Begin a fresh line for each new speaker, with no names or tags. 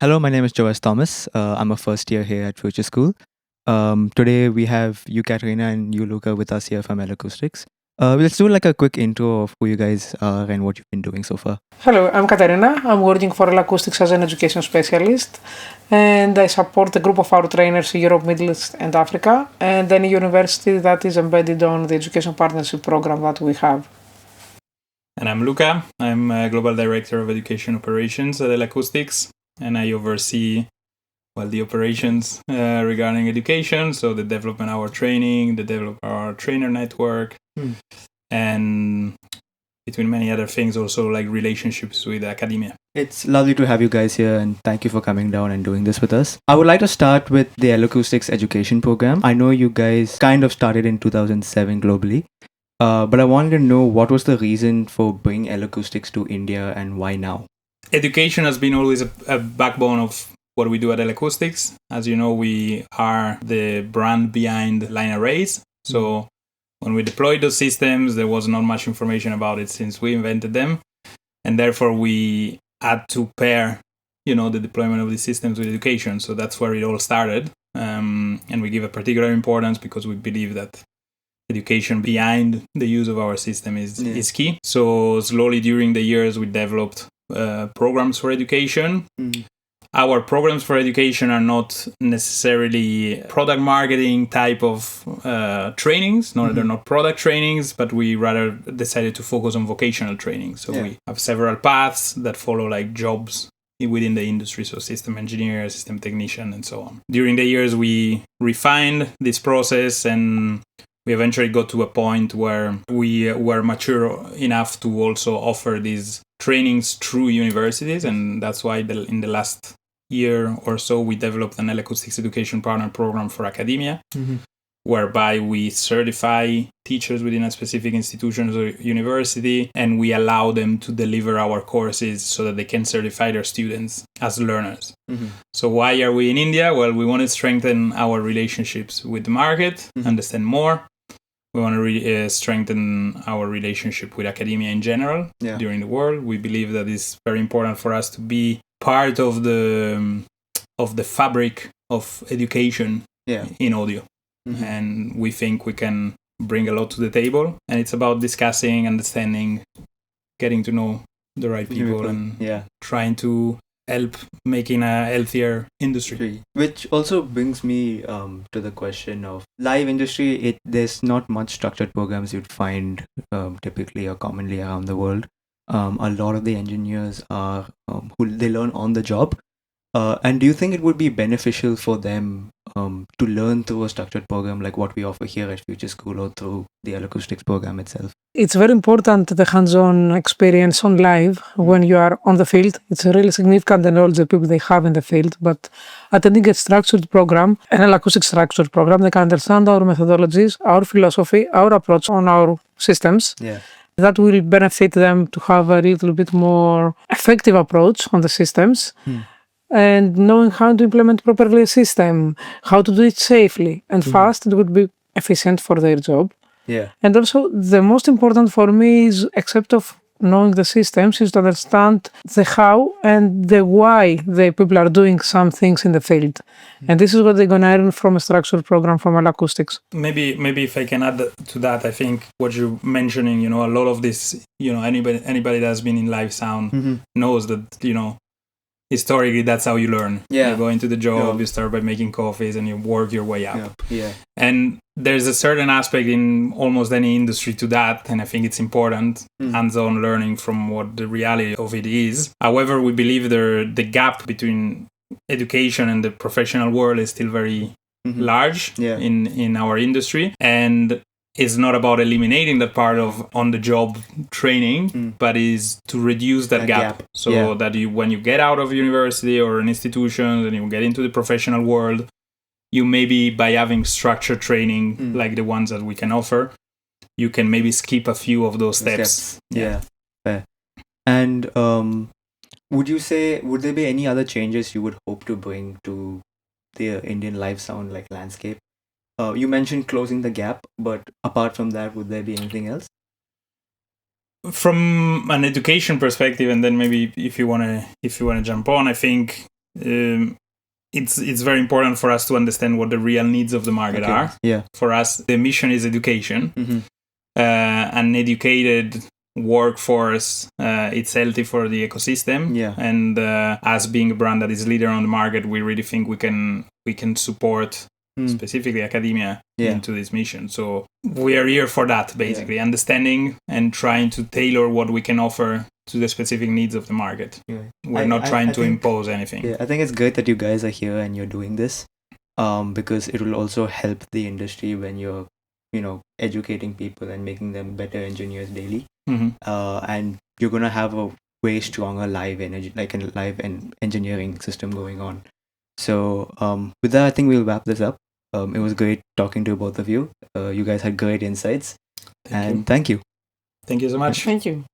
Hello, my name is Joash Thomas. I'm a first year here at Future School. Today we have you, Katerina, and you, Luca, with us here from L-Acoustics. Let's do like a quick intro of who you guys are and what you've been doing so far.
Hello, I'm Katerina. I'm working for L-Acoustics as an education specialist, and I support a group of our trainers in Europe, Middle East, and Africa, and then a university that is embedded on the education partnership program that we have.
And I'm Luca. I'm Global Director of Education Operations at L-Acoustics, and I oversee the operations regarding education, so the development of our training, the development of our trainer network, and between many other things, also like relationships with academia.
It's lovely to have you guys here, and thank you for coming down and doing this with us. I would like to start with the L-Acoustics Education Program. I know you guys kind of started in 2007 globally, but I wanted to know what was the reason for bringing L-Acoustics to India and why now?
Education has been always a backbone of what we do at L-Acoustics. As you know, we are the brand behind line arrays. So when we deployed those systems, there was not much information about it since we invented them. And therefore, we had to pair, the deployment of these systems with education. So that's where it all started. And we give a particular importance because we believe that education behind the use of our system is key. So slowly during the years, we developed programs for education. Our programs for education are not necessarily product marketing type of trainings. They're not product trainings, but we rather decided to focus on vocational training. So we have several paths that follow like jobs within the industry, so system engineer, system technician, and so on. During the years, we refined this process, and we eventually got to a point where we were mature enough to also offer these trainings through universities, and that's why in the last year or so we developed an L-Acoustics Education Partner Programme for academia, whereby we certify teachers within a specific institution or university, and we allow them to deliver our courses so that they can certify their students as learners. So why are we in India? Well, we want to strengthen our relationships with the market, understand more. We want to strengthen our relationship with academia in general during the world. We believe that it's very important for us to be part of the fabric of education in audio. And we think we can bring a lot to the table. And it's about discussing, understanding, getting to know the right people and trying to help making a healthier industry.
Which also brings me to the question of live industry. There's not much structured programs you'd find typically or commonly around the world. A lot of the engineers are who they learn on the job. And do you think it would be beneficial for them to learn through a structured program like what we offer here at Future School or through the L-Acoustics program itself?
It's very important, the hands-on experience on live when you are on the field. It's really significant, the knowledge that people they have in the field. But attending a structured program, an L-Acoustics structured program, they can understand our methodologies, our philosophy, our approach on our systems. That will benefit them to have a little bit more effective approach on the systems. And knowing how to implement properly a system, how to do it safely and fast, it would be efficient for their job. And also, the most important for me is, except of knowing the systems, is to understand the how and the why the people are doing some things in the field. And this is what they're going to learn from a structured program from L-Acoustics.
Maybe if I can add to that, I think what you're mentioning, a lot of this, anybody that's been in live sound knows that, historically, that's how you learn. You go into the job, you start by making coffees, and you work your way up. And there's a certain aspect in almost any industry to that, and I think it's important, hands-on learning from what the reality of it is. However, we believe the gap between education and the professional world is still very large in our industry. And it's not about eliminating that part of on-the-job training, but is to reduce that gap. So that when you get out of university or an institution and you get into the professional world, you maybe, by having structured training like the ones that we can offer, you can maybe skip a few of those steps.
Fair. And would there be any other changes you would hope to bring to the Indian live sound like landscape? You mentioned closing the gap, but apart from that, would there be anything else?
From an education perspective, and then maybe if you wanna jump on, I think it's very important for us to understand what the real needs of the market are.
Yeah.
For us, the mission is education.
Mm-hmm.
An educated workforce, it's healthy for the ecosystem.
Yeah.
And as being a brand that is leader on the market, we really think we can support specifically academia into this mission. So we are here for that, basically, understanding and trying to tailor what we can offer to the specific needs of the market.
Yeah.
We're not trying to impose anything.
Yeah, I think it's great that you guys are here and you're doing this, because it will also help the industry when you're, educating people and making them better engineers daily.
Mm-hmm.
And you're gonna have a way stronger live energy, like a live engineering system going on. So with that, I think we'll wrap this up. It was great talking to both of you. You guys had great insights. Thank you.
Thank you so much.
Thank you.